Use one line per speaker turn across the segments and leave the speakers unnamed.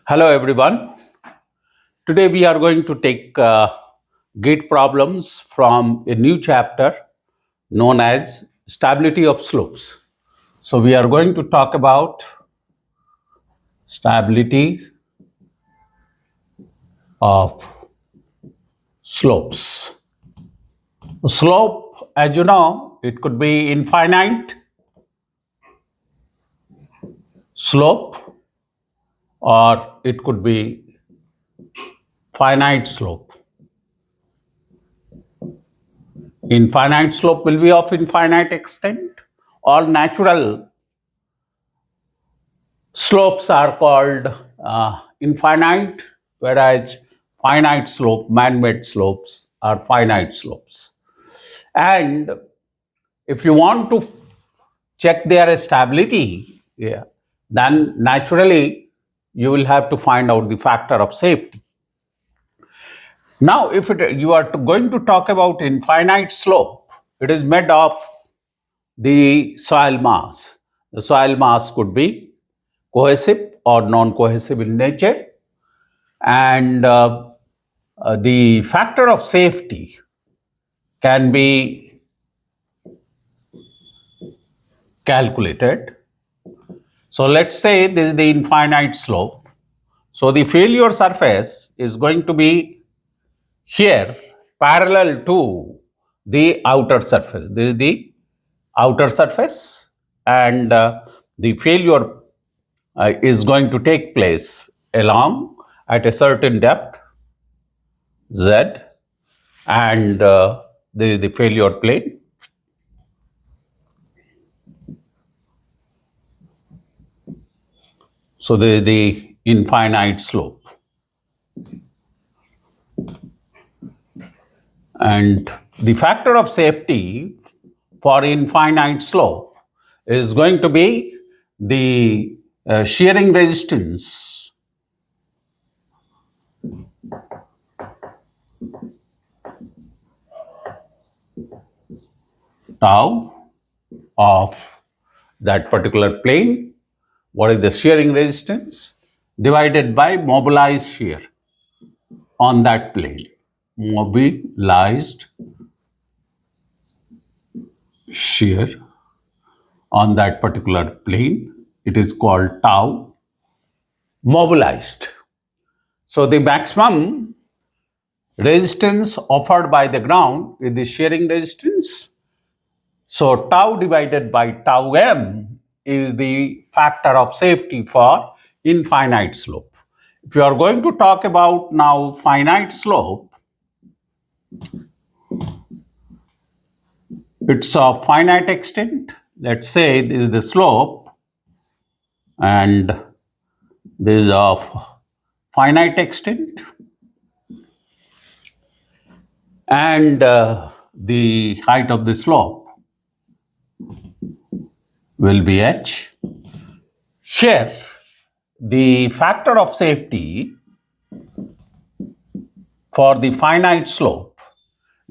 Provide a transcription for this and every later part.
Hello everyone. Today we are going to take gate problems from a new chapter known as stability of slopes. So we are going to talk about stability of slopes. Slope, as you know, it could be infinite slope or it could be finite slope. Infinite slope will be of infinite extent. All natural slopes are called infinite, whereas finite slope, man-made slopes are finite slopes. And if you want to check their stability, then naturally you will have to find out the factor of safety. Now, if you are going to talk about infinite slope, it is made of the soil mass. The soil mass could be cohesive or non-cohesive in nature, and the factor of safety can be calculated. So let's say this is the infinite slope. So the failure surface is going to be here parallel to the outer surface. This is the outer surface, and the failure is going to take place along at a certain depth z, and the failure plane. So the infinite slope, and the factor of safety for infinite slope is going to be the shearing resistance tau of that particular plane. What is the shearing resistance? Divided by mobilized shear on that plane. Mobilized shear on that particular plane. It is called tau mobilized. So the maximum resistance offered by the ground is the shearing resistance. So tau divided by tau m is the factor of safety for infinite slope. If you are going to talk about now finite slope, it's of finite extent. Let's say this is the slope and this is of finite extent, and the height of the slope will be h. Here, the factor of safety for the finite slope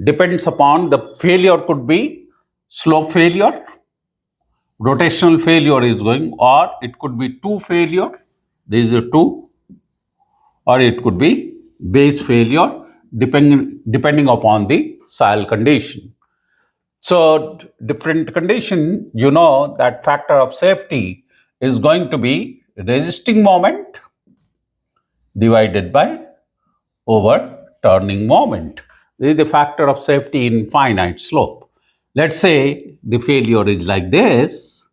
depends upon the failure. Could be slope failure, rotational failure is going, or it could be two failure, this is the two, or it could be base failure depending upon the soil condition. So different condition, you know that factor of safety is going to be resisting moment divided by overturning moment. This is the factor of safety in finite slope. Let's say the failure is like this.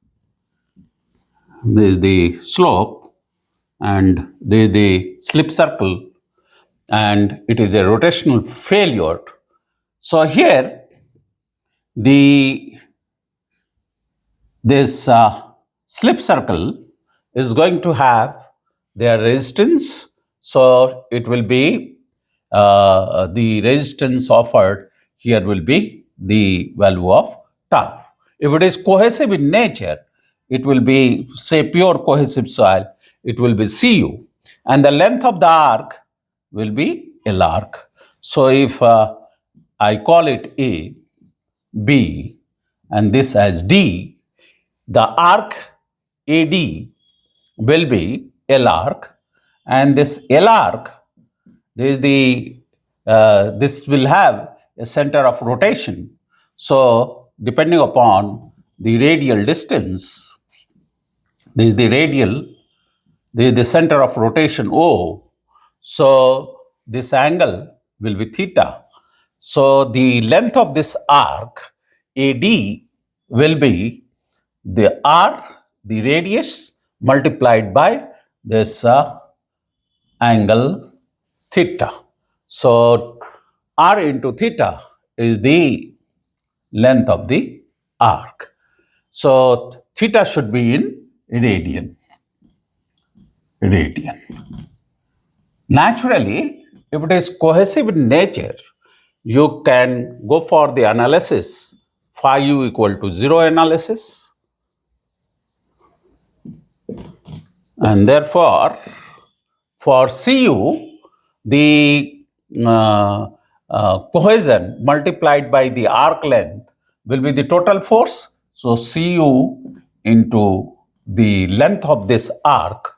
This is the slope and this is the slip circle, and it is a rotational failure. So here this slip circle is going to have their resistance. So it will be the resistance offered here will be the value of tau. If it is cohesive in nature, it will be, say, pure cohesive soil, it will be Cu, and the length of the arc will be L arc. So if I call it A, B, and this as D, the arc AD will be L arc, and this L arc, this will have a center of rotation. So depending upon the radial distance, the radial, the center of rotation O. So this angle will be theta. So the length of this arc AD will be the R, the radius, multiplied by this angle theta. So R into theta is the length of the arc. So theta should be in radian. Naturally, if it is cohesive in nature, you can go for the analysis phi u equal to 0 analysis, and therefore for Cu, the cohesion multiplied by the arc length will be the total force. So Cu into the length of this arc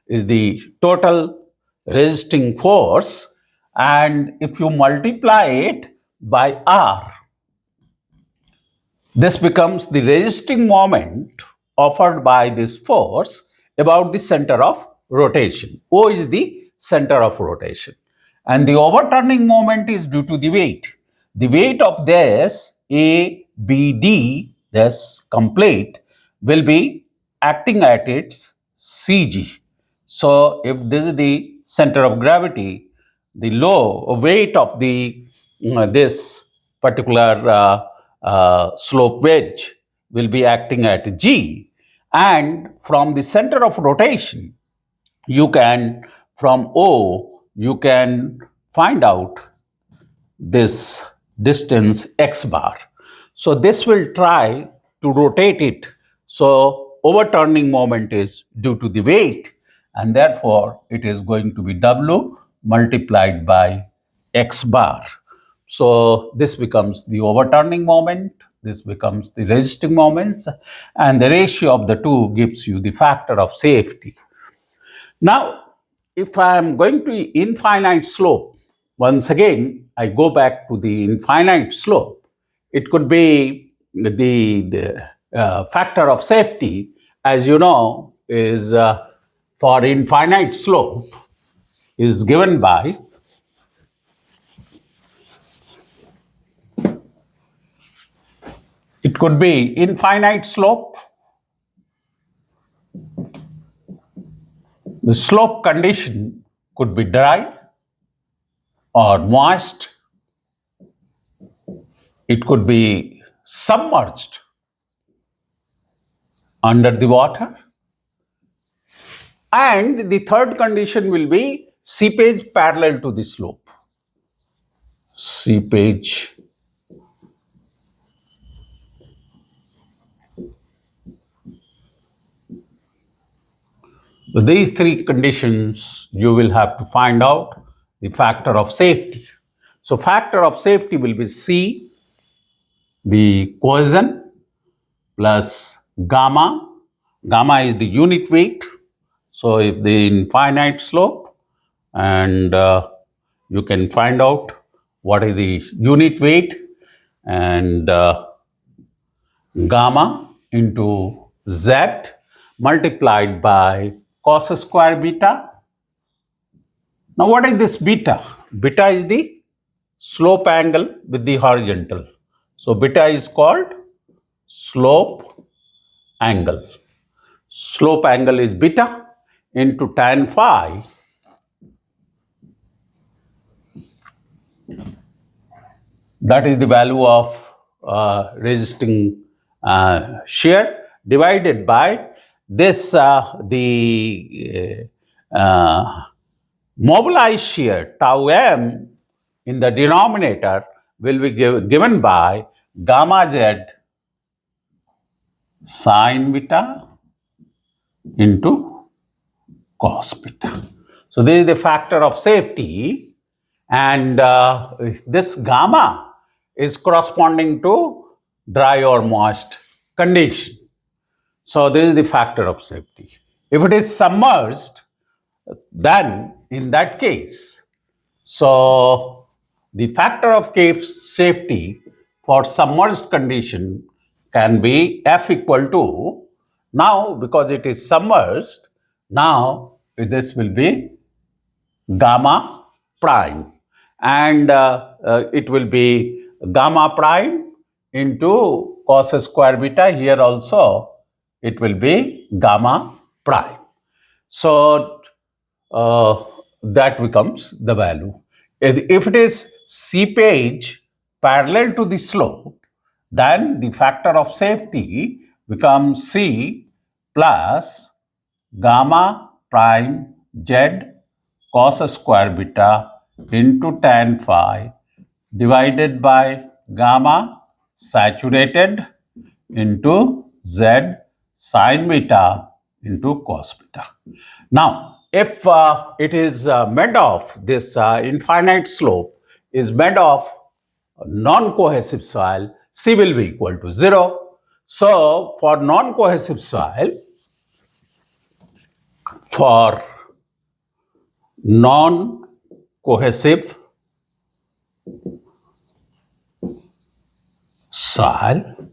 is the total resisting force, and if you multiply it by R, this becomes the resisting moment offered by this force about the center of rotation. O is the center of rotation. And the overturning moment is due to the weight. The weight of this ABD, this complete, will be acting at its CG. So if this is the center of gravity, the low weight of the this particular slope wedge will be acting at G, and from the center of rotation you can, from O, you can find out this distance x bar. So this will try to rotate it. So overturning moment is due to the weight, and therefore it is going to be W multiplied by x bar. So this becomes the overturning moment, this becomes the resisting moments, and the ratio of the two gives you the factor of safety. Now, if I am going to infinite slope, once again, I go back to the infinite slope. It could be the factor of safety, as you know, is for infinite slope is given by it could be infinite slope. The slope condition could be dry or moist. It could be submerged under the water. And the third condition will be seepage parallel to the slope. Seepage with these three conditions, you will have to find out the factor of safety. So factor of safety will be C, the cohesion, plus gamma. Gamma is the unit weight. So if the infinite slope, and you can find out what is the unit weight, and gamma into Z multiplied by cos square beta. Now what is this beta? Beta is the slope angle with the horizontal. So beta is called slope angle. Slope angle is beta into tan phi. That is the value of resisting shear divided by this the mobilized shear tau m in the denominator will be given by gamma z sine beta into cos beta. So this is the factor of safety, and this gamma is corresponding to dry or moist condition. So this is the factor of safety. If it is submerged, then in that case, so the factor of safety for submerged condition can be F equal to, now because it is submerged, now this will be gamma prime, and it will be gamma prime into cos square beta. Here also it will be gamma prime. So that becomes the value. If it is seepage parallel to the slope, then the factor of safety becomes C plus gamma prime Z cos square beta into tan phi divided by gamma saturated into Z sin beta into cos beta. Now, if it is made of this infinite slope is made of non-cohesive soil, C will be equal to 0. So, for non-cohesive soil, for non-cohesive soil,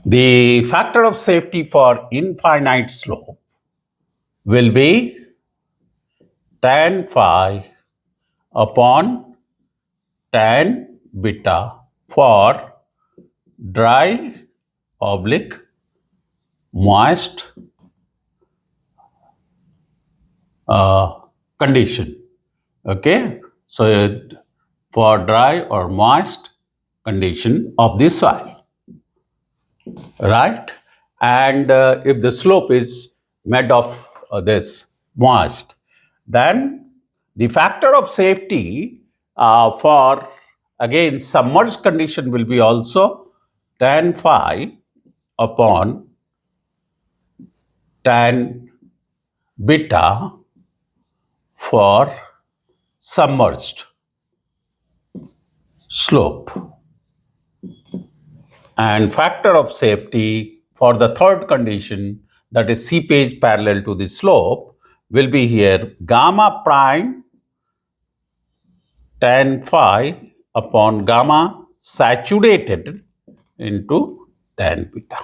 the factor of safety for infinite slope will be tan phi upon tan beta for dry oblique moist condition. Okay, so for dry or moist condition of the soil, right? And if the slope is made of this moist, then the factor of safety for again submerged condition will be also tan phi upon tan beta for submerged slope, and factor of safety for the third condition, that is seepage parallel to the slope, will be here gamma prime tan phi upon gamma saturated into tan beta.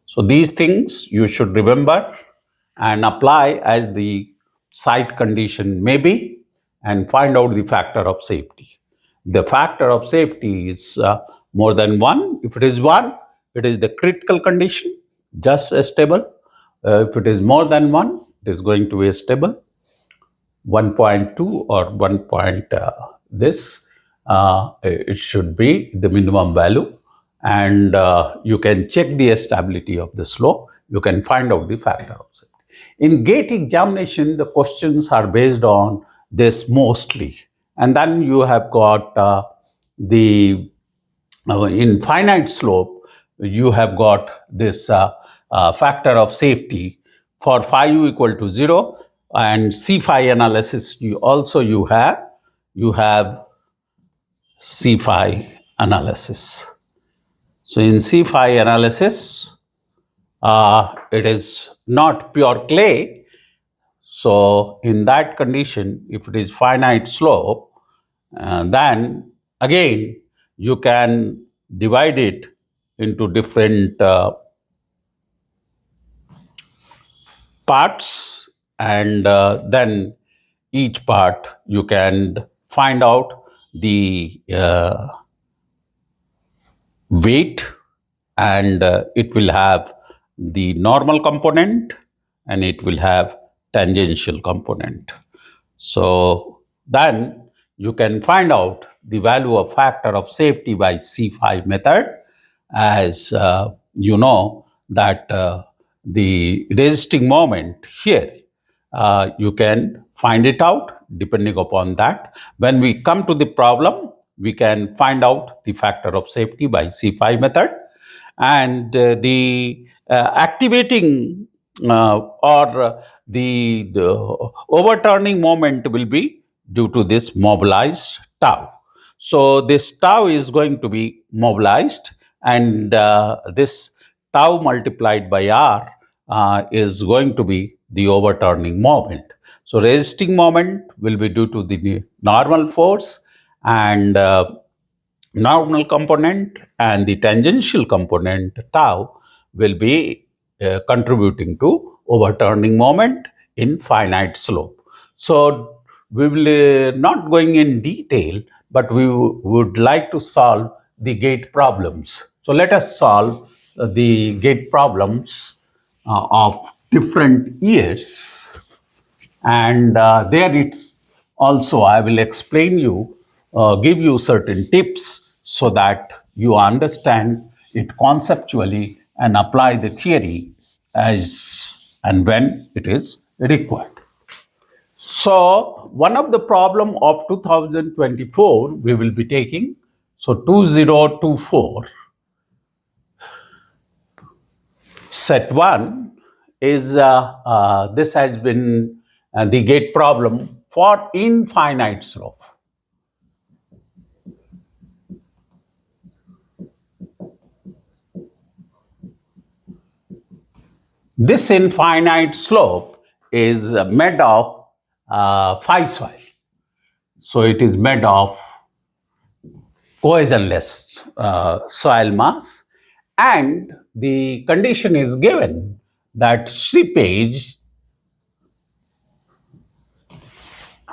So these things you should remember and apply as the site condition may be, and find out the factor of safety. The factor of safety is more than 1. If it is 1, it is the critical condition, just stable. If it is more than 1, it is going to be stable. 1.2 or 1 point this, it should be the minimum value, and you can check the stability of the slope. You can find out the factor of safety. In GATE examination, the questions are based on this mostly, and then you have got the in finite slope, you have got this factor of safety for phi u equal to 0, and C phi analysis you have C phi analysis. So in C phi analysis, it is not pure clay. So in that condition, if it is finite slope, then again you can divide it into different parts, and then each part you can find out the weight, and it will have the normal component and it will have tangential component. So then you can find out the value of factor of safety by C phi method, as you know that the resisting moment here, you can find it out depending upon that. When we come to the problem, we can find out the factor of safety by C phi method, and the activating or the overturning moment will be due to this mobilized tau. So this tau is going to be mobilized, and this tau multiplied by r is going to be the overturning moment. So resisting moment will be due to the normal force, and normal component and the tangential component tau will be contributing to overturning moment in finite slope. So we will not going in detail, but we would like to solve the gate problems. So let us solve the gate problems of different years, and there it's also I will explain you, give you certain tips so that you understand it conceptually and apply the theory as and when it is required. So one of the problem of 2024 we will be taking, so 2024 set 1 is this has been the gate problem for infinite slope. This infinite slope is made of phi soil. So it is made of cohesionless soil mass, and the condition is given that seepage,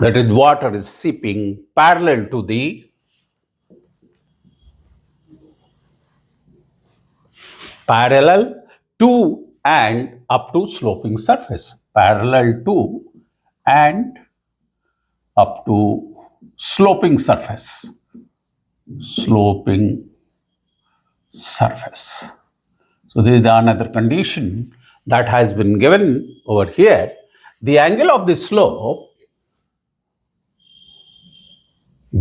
that is water is seeping parallel to the parallel to and up to sloping surface, parallel to and up to sloping surface, sloping surface. So this is another condition that has been given over here. The angle of the slope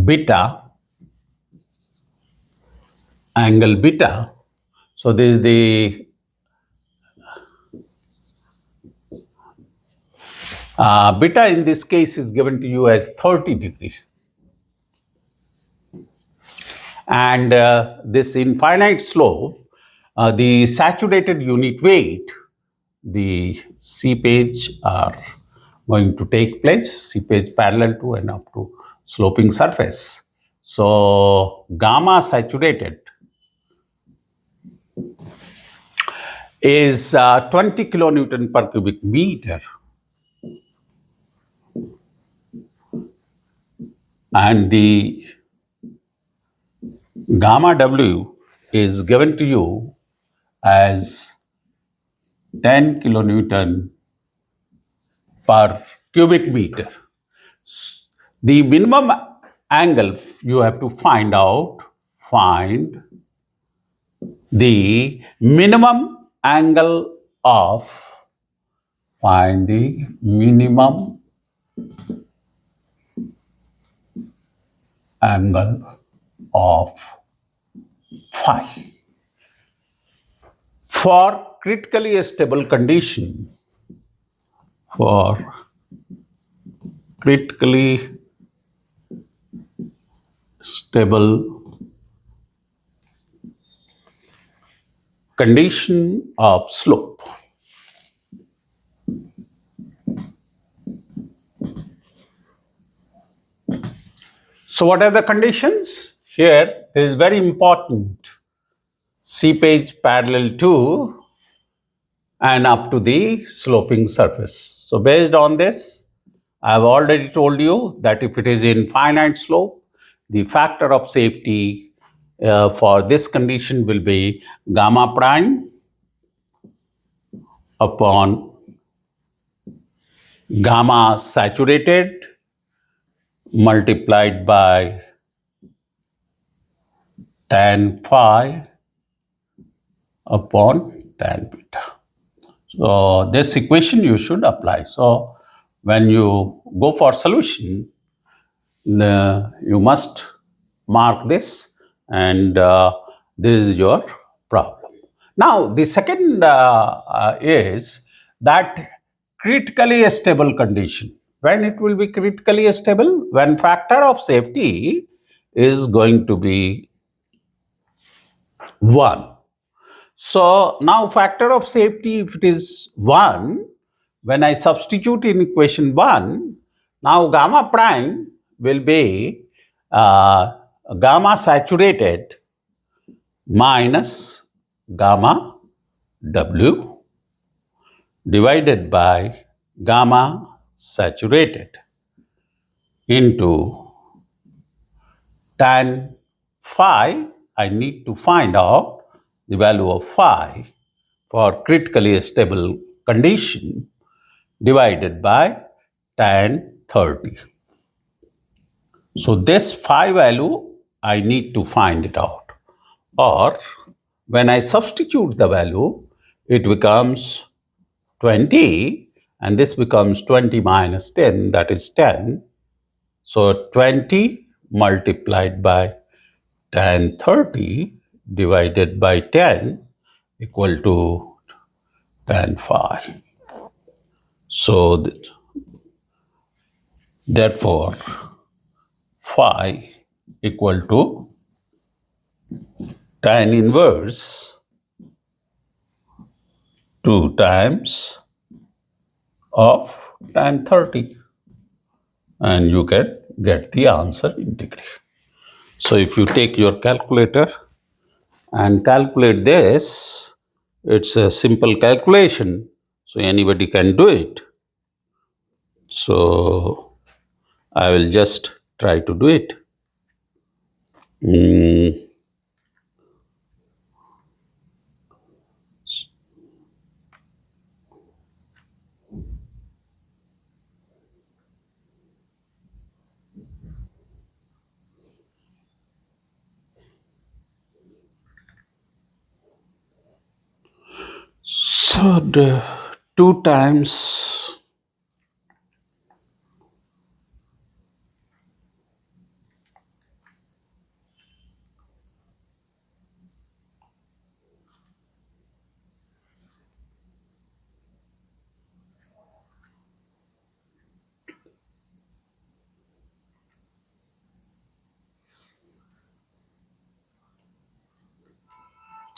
beta, angle beta. So this is the beta in this case is given to you as 30 degrees. And this infinite slope, the saturated unit weight, the seepage are going to take place, seepage parallel to and up to sloping surface. So gamma saturated is 20 kilonewton per cubic meter, and the gamma W is given to you as 10 kilonewton per cubic meter. The minimum angle you have to find the minimum angle of, find the minimum angle of phi for critically stable condition, for critically stable condition of slope. So what are the conditions? Here, this is very important. Seepage parallel to and up to the sloping surface. So based on this, I have already told you that if it is infinite slope, the factor of safety for this condition will be gamma prime upon gamma saturated multiplied by tan phi upon tan beta. So this equation you should apply. So when you go for solution, you must mark this, and this is your problem. Now the second is that critically stable condition. When it will be critically stable? When factor of safety is going to be 1. So now factor of safety, if it is 1, when I substitute in equation 1, now gamma prime will be gamma saturated minus gamma W divided by gamma saturated into tan phi. I need to find out the value of phi for critically stable condition divided by tan 30. So this phi value I need to find it out, or when I substitute the value, it becomes 20, and this becomes 20 minus 10, that is 10. So 20 multiplied by tan 30 divided by 10 equal to tan phi. So therefore phi equal to tan inverse 2 times of tan 30, and you can get the answer in degree. So if you take your calculator and calculate this, it's a simple calculation, so anybody can do it. So I will just try to do it. So the 2 times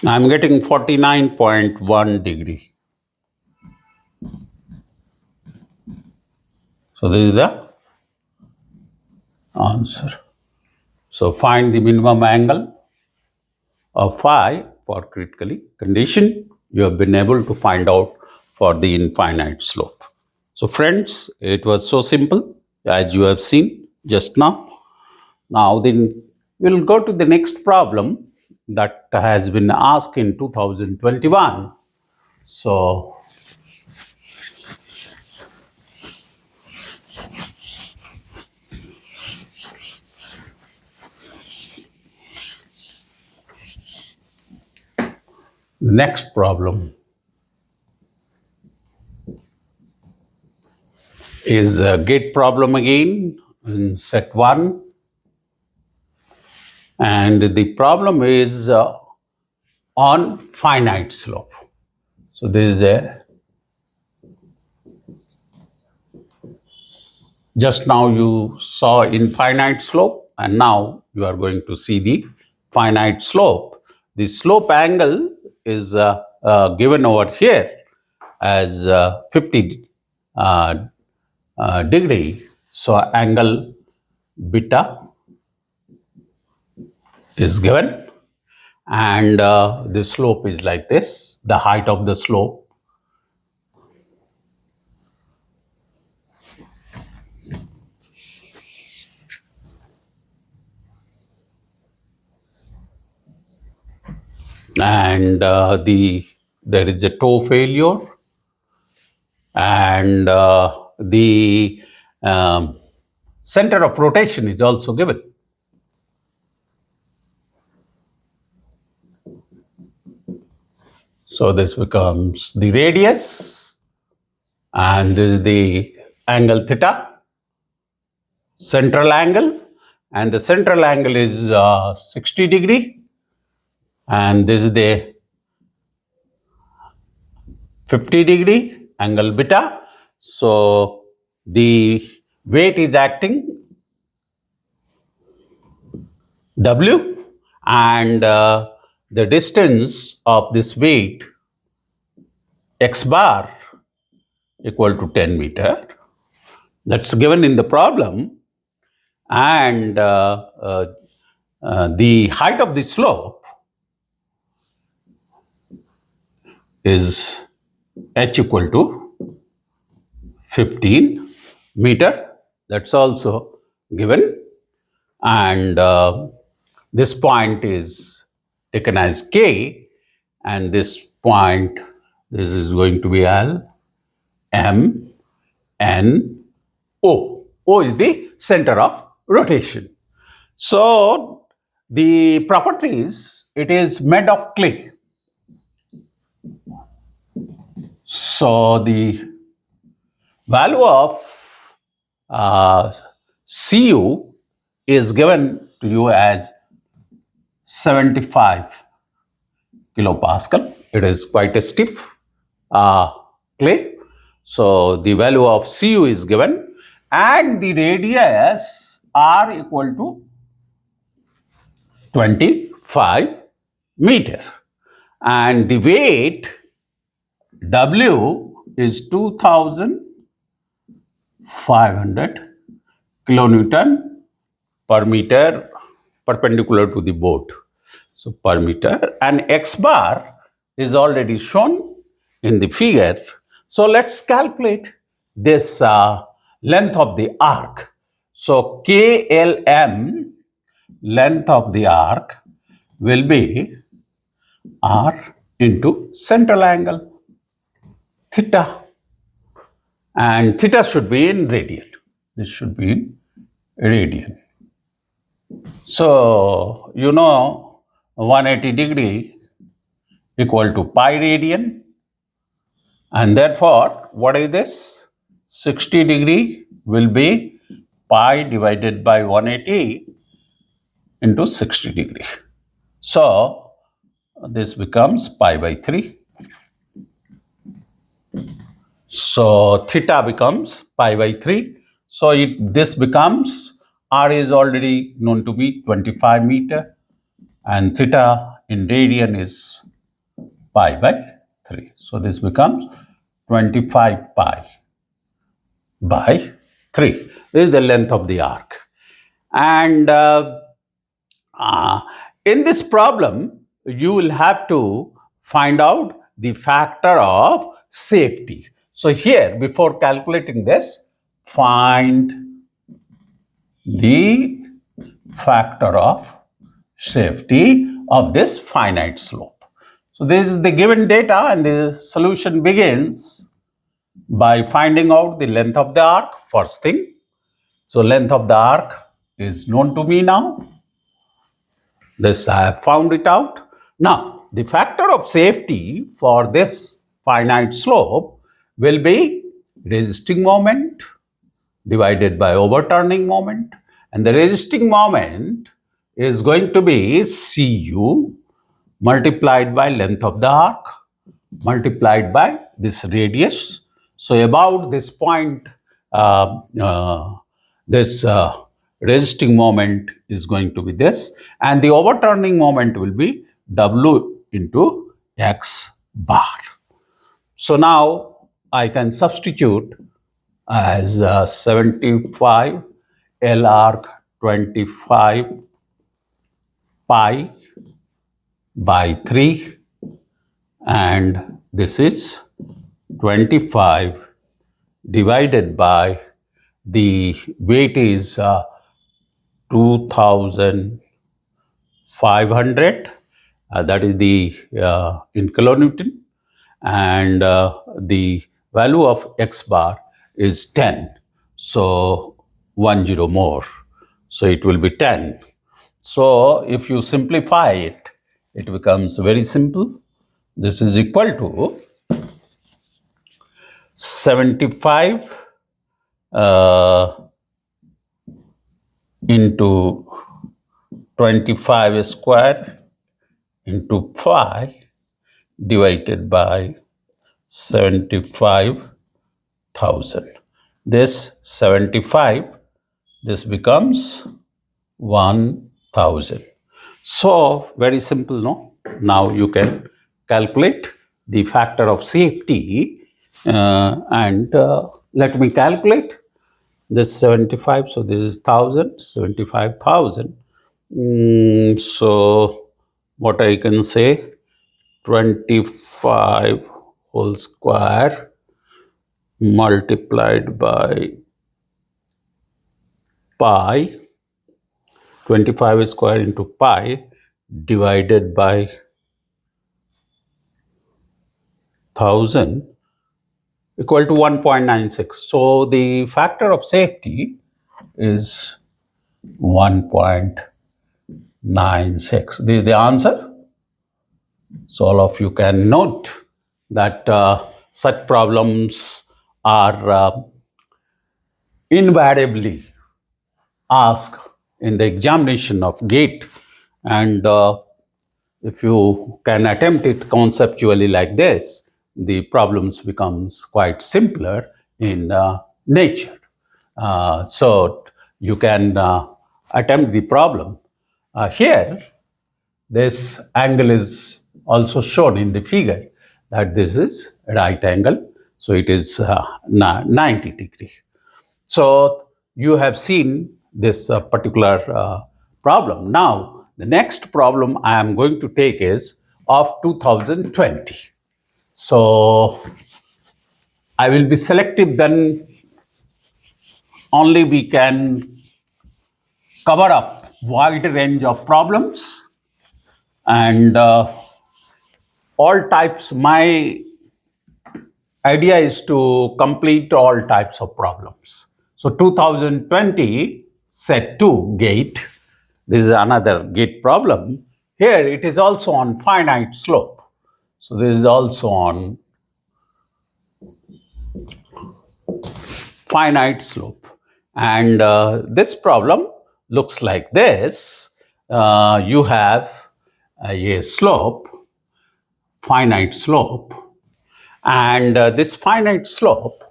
I'm getting 49.1 degree. So this is the answer. So find the minimum angle of phi for critically condition. You have been able to find out for the infinite slope. So friends, it was so simple as you have seen just now. Now then we'll go to the next problem that has been asked in 2021. So the next problem is a gate problem again in set 1, and the problem is on finite slope. So there is a, just now you saw infinite slope, and now you are going to see the finite slope. The slope angle is given over here as 50 degree. So angle beta is given, and the slope is like this, the height of the slope. And there is a toe failure, and the center of rotation is also given. So this becomes the radius, and this is the angle theta, central angle, and the central angle is 60 degree, and this is the 50 degree angle beta. So the weight is acting W, and the distance of this weight x bar equal to 10 meter. That's given in the problem. And the height of the slope is h equal to 15 meter. That's also given. And this point is taken as K, and this point, this is going to be L, M, N, O. O is the center of rotation. So the properties, it is made of clay. So the value of Cu is given to you as 75 kilopascal. It is quite a stiff clay. So the value of Cu is given, and the radius R equal to 25 meter, and the weight W is 2500 kilonewton per meter perpendicular to the boat. So per meter, and X bar is already shown in the figure. So let's calculate this length of the arc. So KLM, length of the arc, will be R into central angle theta, and theta should be in radian. This should be in radian. So you know 180 degree equal to pi radian, and therefore what is this? 60 degree will be pi divided by 180 into 60 degree. So this becomes pi by 3. So theta becomes pi by 3. So this becomes, R is already known to be 25 meter, and theta in radian is pi by 3. So this becomes 25 pi by 3. This is the length of the arc. And in this problem, you will have to find out the factor of safety. So here, before calculating this, find the factor of safety of this finite slope. So this is the given data, and the solution begins by finding out the length of the arc, first thing. So length of the arc is known to me now. This I have found it out. Now, the factor of safety for this finite slope will be resisting moment divided by overturning moment, and the resisting moment is going to be Cu multiplied by length of the arc multiplied by this radius. So about this point, this resisting moment is going to be this, and the overturning moment will be W into X bar. So now I can substitute as 75 L arc 25 pi by 3, and this is 25 divided by the weight is 2500, that is the in kilonewton, and the value of X bar is 10. So 10 more. So it will be 10. So if you simplify it, it becomes very simple. This is equal to 75 into 25 square into pi divided by 75,000. This 75, this becomes 1000. So very simple, no? Now you can calculate the factor of safety And let me calculate this 75. So this is 1000, 75,000. So what I can say, 25 whole square multiplied by pi, 25 square into pi divided by 1000 equal to 1.96. So the factor of safety is 1.96. The answer. So all of you can note that such problems are invariably asked in the examination of GATE, and if you can attempt it conceptually like this, the problems becomes quite simpler in nature. So you can attempt the problem. Here, this angle is also shown in the figure, that this is a right angle. So it is 90 degree. So you have seen this particular problem. Now, the next problem I am going to take is of 2020. So I will be selective, then only we can cover up wide range of problems and all types. My idea is to complete all types of problems. So 2020 set 2 gate. This is another gate problem. Here it is also on finite slope. So this is also on finite slope. And this problem looks like this. You have a slope, finite slope, and this finite slope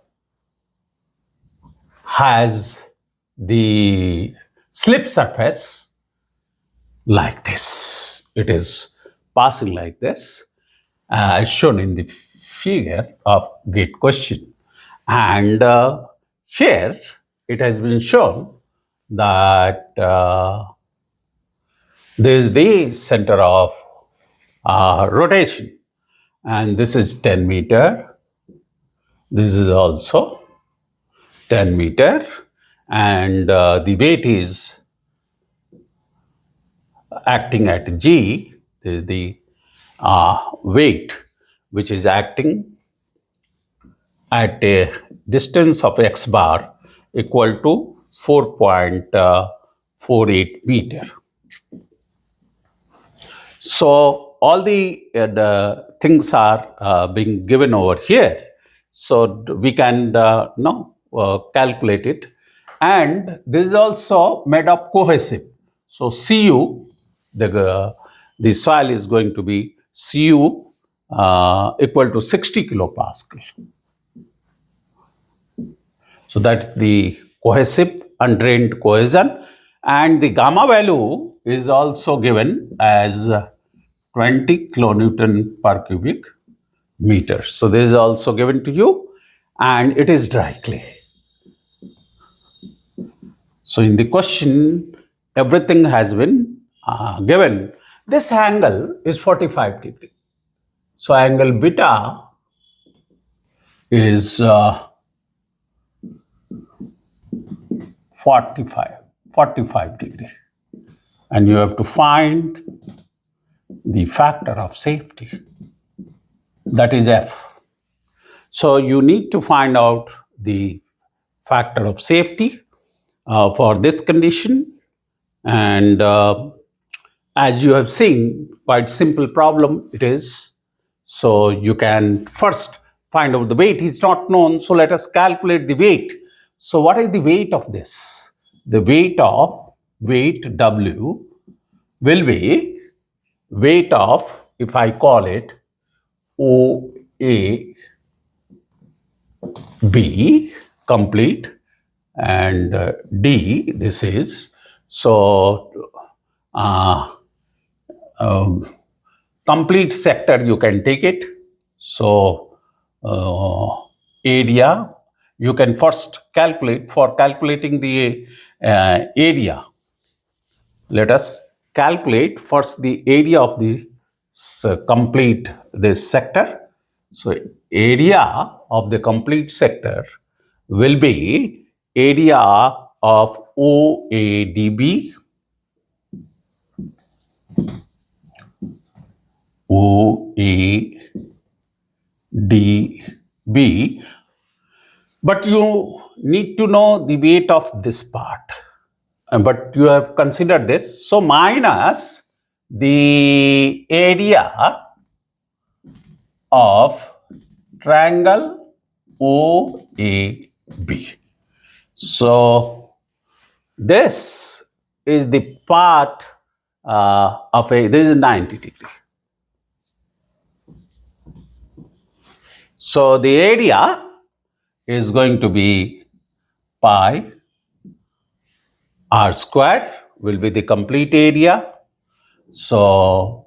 has the slip surface like this. It is passing like this, as shown in the figure of gate question. And here it has been shown that this is the center of rotation, and this is 10 meter. This is also 10 meter, and the weight is acting at G. This is the weight which is acting at a distance of x bar equal to 4.48 meter. So all the things are being given over here. So we can calculate it. And this is also made of cohesive. So Cu, the soil is going to be Cu equal to 60 kilopascal. So that's the cohesive undrained cohesion, and the gamma value is also given as 20 kilonewton per cubic meter. So this is also given to you, and it is dry clay. So in the question, everything has been given. This angle is 45 degree. So angle beta is 45 degree, and you have to find the factor of safety, that is F. So you need to find out the factor of safety for this condition, and as you have seen, quite simple problem it is. So you can first find out the weight is not known, so let us calculate the weight. So what is the weight of this? The weight W will be weight of, if I call it OA B complete, and D this is. So complete sector you can take it. So area. You can first calculate. For calculating the area, let us calculate first the area of the complete this sector. So area of the complete sector will be area of OADB. OADB, but you need to know the weight of this part. But you have considered this. So minus the area of triangle OAB. So this is the part of this is 90 degree. So the area is going to be pi r square will be the complete area. So,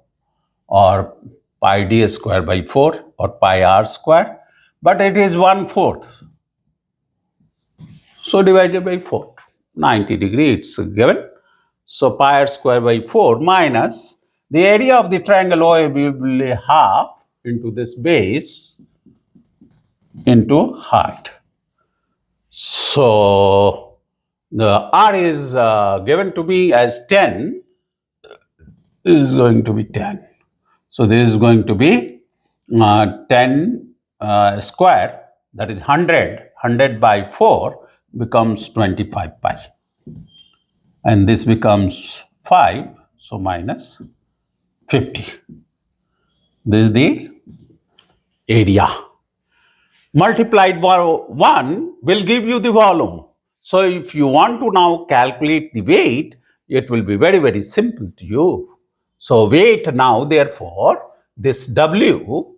or pi d square by 4 or pi r square, but it is 1/4. So divided by 4, 90 degree it's given. So pi r square by 4 minus the area of the triangle OAB will be half into this base into height. So the R is given to me as 10. This is going to be 10. So this is going to be 10 square, that is 100. 100 by 4 becomes 25 pi. And this becomes 5, so minus 50. This is the area. Multiplied by 1 will give you the volume. So if you want to now calculate the weight, it will be very, very simple to you. So weight now, therefore, this W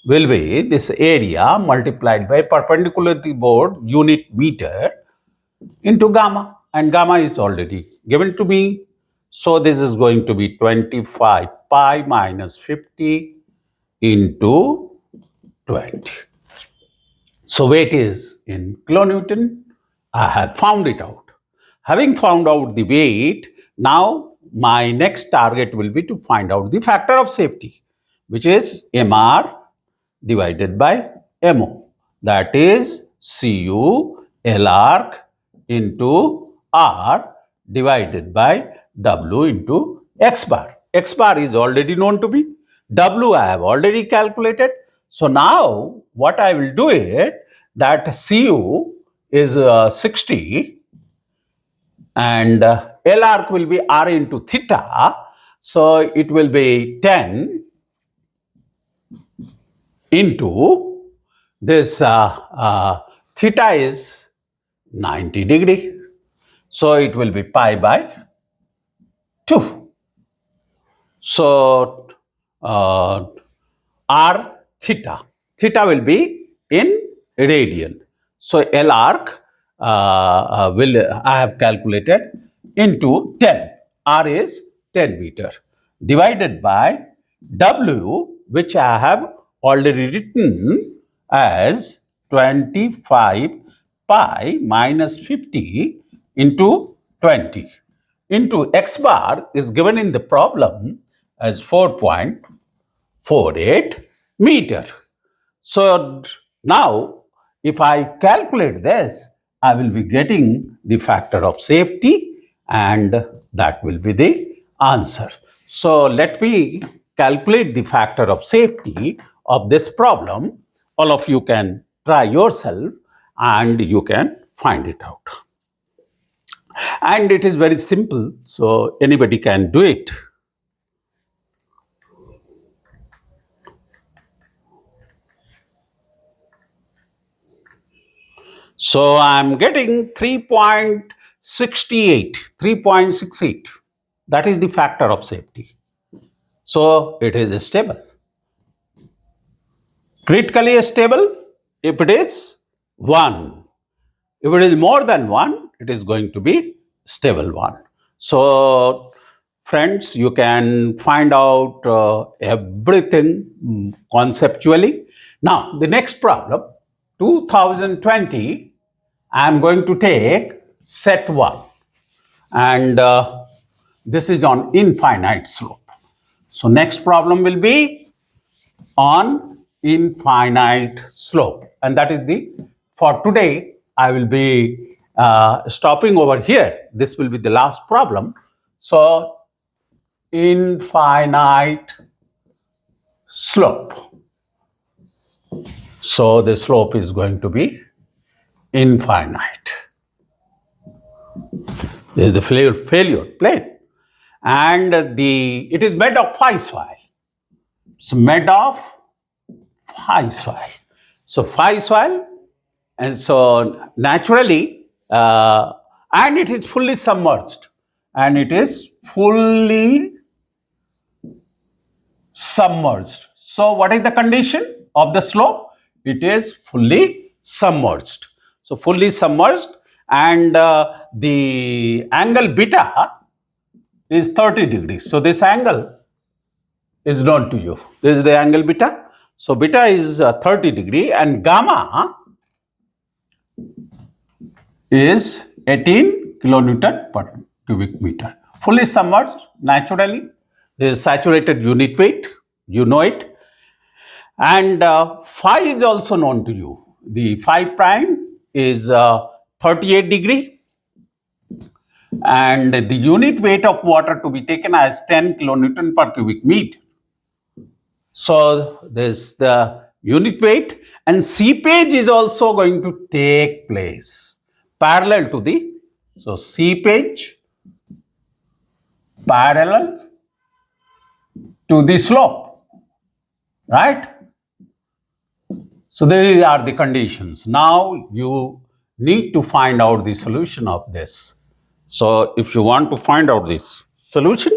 will be this area multiplied by perpendicular to the board unit meter into gamma, and gamma is already given to me. So this is going to be 25 pi minus 50 into 20. So weight is in kilonewton. I have found it out. Having found out the weight, now my next target will be to find out the factor of safety, which is MR divided by MO. That is CU L arc into R divided by W into X bar. X bar is already known to me. W I have already calculated. So now what I will do is that CU is 60 and L arc will be R into theta. So it will be 10 into this theta is 90 degree. So it will be pi by 2. So r theta. Theta will be in radian. So L arc will I have calculated into 10. R is 10 meter divided by W, which I have already written as 25 pi minus 50 into 20 into X bar is given in the problem as 4.48 meter. So now if I calculate this, I will be getting the factor of safety and that will be the answer. So let me calculate the factor of safety of this problem. All of you can try yourself and you can find it out. And it is very simple, so anybody can do it. So I'm getting 3.68, 3.68. That is the factor of safety. So it is stable. Critically stable if it is 1. If it is more than 1, it is going to be stable 1. So friends, you can find out everything conceptually. Now the next problem, 2020, I am going to take set 1, and this is on infinite slope. So next problem will be on infinite slope, and that is the, for today I will be stopping over here. This will be the last problem. So infinite slope. So the slope is going to be infinite. This is the failure plane, and it is made of phi soil. It's made of phi soil. So phi soil, and so naturally, and it is fully submerged, and it is fully submerged. So what is the condition of the slope? It is fully submerged. So fully submerged, and the angle beta is 30 degrees. So this angle is known to you. This is the angle beta. So beta is 30 degree, and gamma is 18 kilonewton per cubic meter. Fully submerged naturally. This is saturated unit weight. You know it. And phi is also known to you. The phi prime is 38 degree, and the unit weight of water to be taken as 10 kilonewton per cubic meter. So there's the unit weight, and seepage is also going to take place parallel to the, so seepage parallel to the slope, right? So these are the conditions. Now you need to find out the solution of this. So if you want to find out this solution,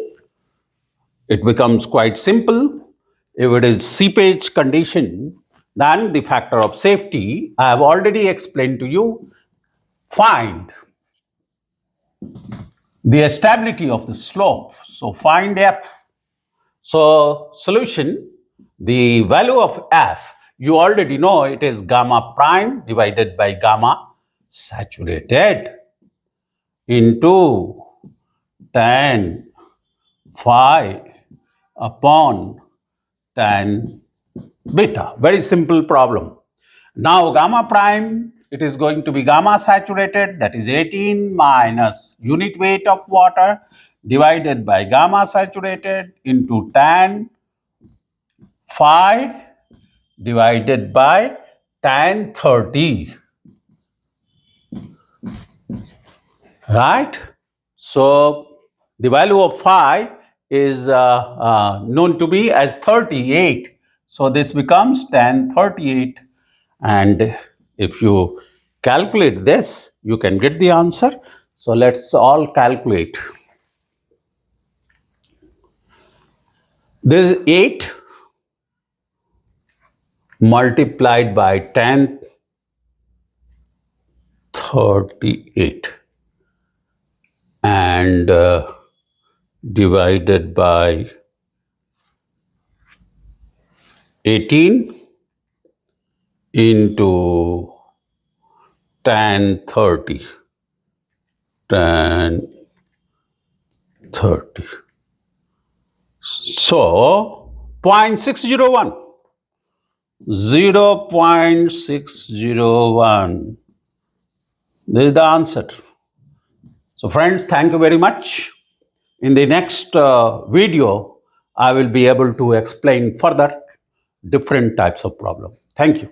it becomes quite simple. If it is seepage condition, then the factor of safety, I have already explained to you. Find the stability of the slope. So find F. So solution, the value of F, you already know it is gamma prime divided by gamma saturated into tan phi upon tan beta. Very simple problem. Now gamma prime, it is going to be gamma saturated, that is 18 minus unit weight of water divided by gamma saturated into tan phi divided by tan 30. Right? So the value of phi is known to be as 38. So this becomes tan 38. And if you calculate this, you can get the answer. So let's all calculate. This is 8 multiplied by tan 38 and divided by 18 into tan 30. Tan 30. So 0.601. 0.601. This is the answer. So friends, thank you very much. In the next video, I will be able to explain further different types of problems. Thank you.